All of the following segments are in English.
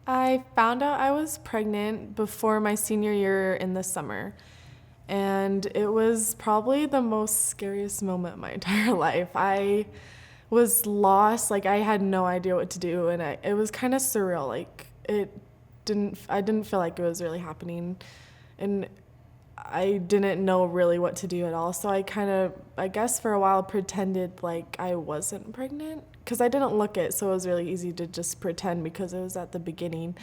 I found out I was pregnant before my senior year in the summer. And it was probably the most scariest moment of my entire life. I was lost, like I had no idea what to do, and it was kind of surreal. Like I didn't feel like it was really happening, and I didn't know really what to do at all. So I guess for a while pretended like I wasn't pregnant because I didn't look it. So it was really easy to just pretend because it was at the beginning.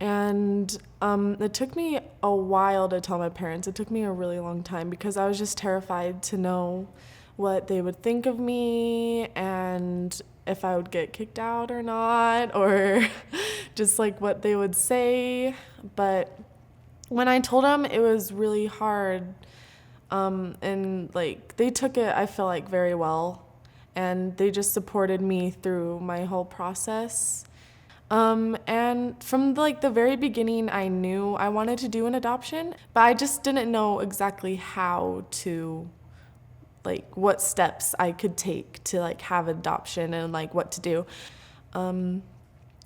And it took me a while to tell my parents. It took me a really long time because I was just terrified to know what they would think of me and if I would get kicked out or not, or just like what they would say. But when I told them, it was really hard. And like they took it, I feel like, very well. And they just supported me through my whole process. And from like the very beginning, I knew I wanted to do an adoption, but I just didn't know exactly how to, like, what steps I could take to like have adoption and like what to do.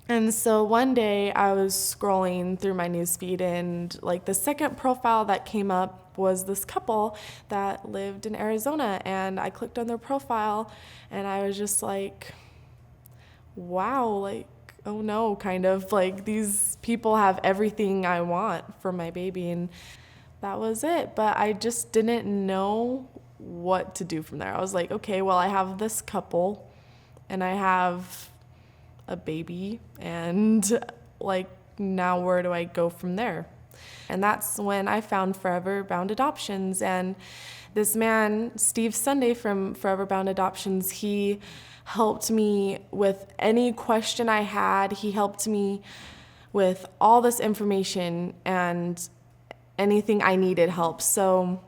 And so one day I was scrolling through my newsfeed, and like the second profile that came up was this couple that lived in Arizona, and I clicked on their profile and I was just like, wow, like, oh no, kind of like these people have everything I want for my baby, and that was it. But I just didn't know what to do from there. I was like, okay, well, I have this couple and I have a baby, and like, now where do I go from there? And that's when I found Forever Bound Adoptions. And this man, Steve Sunday from Forever Bound Adoptions, he helped me with any question I had. He helped me with all this information and anything I needed help. So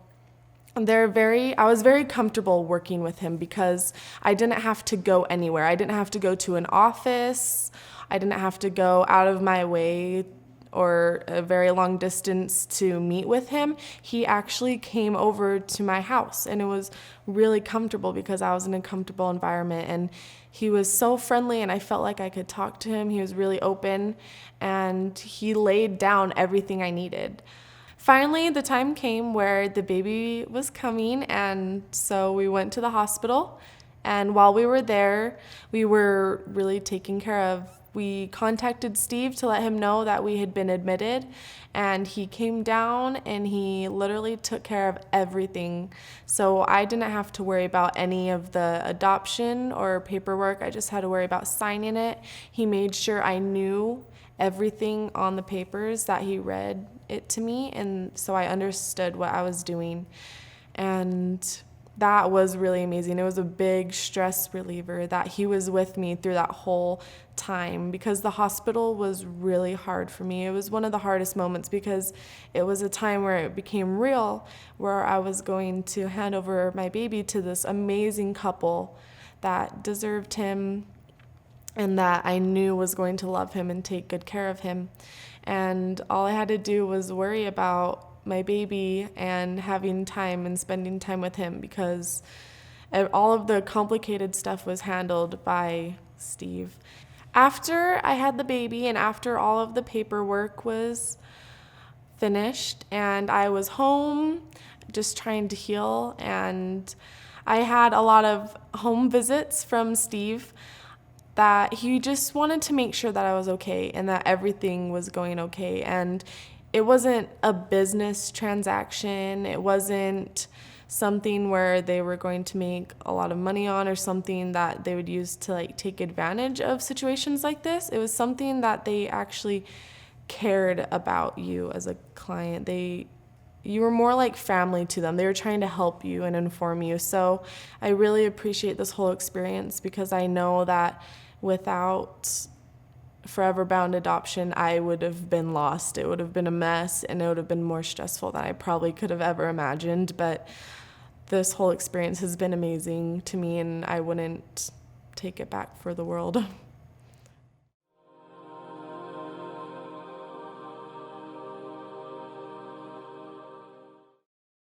I was very comfortable working with him because I didn't have to go anywhere. I didn't have to go to an office. I didn't have to go out of my way or a very long distance to meet with him. He actually came over to my house, and it was really comfortable because I was in a comfortable environment, and he was so friendly, and I felt like I could talk to him. He was really open, and he laid down everything I needed. Finally, the time came where the baby was coming, and so we went to the hospital. And while we were there, we were really taken care of. We contacted Steve to let him know that we had been admitted, and he came down and he literally took care of everything. So I didn't have to worry about any of the adoption or paperwork. I just had to worry about signing it. He made sure I knew everything on the papers, that he read it to me, and so I understood what I was doing. And that was really amazing. It was a big stress reliever that he was with me through that whole time, because the hospital was really hard for me. It was one of the hardest moments because it was a time where it became real, where I was going to hand over my baby to this amazing couple that deserved him and that I knew was going to love him and take good care of him. And all I had to do was worry about my baby and having time and spending time with him, because all of the complicated stuff was handled by Steve. After I had the baby and after all of the paperwork was finished and I was home just trying to heal, and I had a lot of home visits from Steve, that he just wanted to make sure that I was okay and that everything was going okay. And it wasn't a business transaction. It wasn't something where they were going to make a lot of money on, or something that they would use to like take advantage of situations like this. It was something that they actually cared about you as a client. You were more like family to them. They were trying to help you and inform you. So I really appreciate this whole experience, because I know that without Forever Bound Adoption, I would have been lost. It would have been a mess, and it would have been more stressful than I probably could have ever imagined. But this whole experience has been amazing to me, and I wouldn't take it back for the world.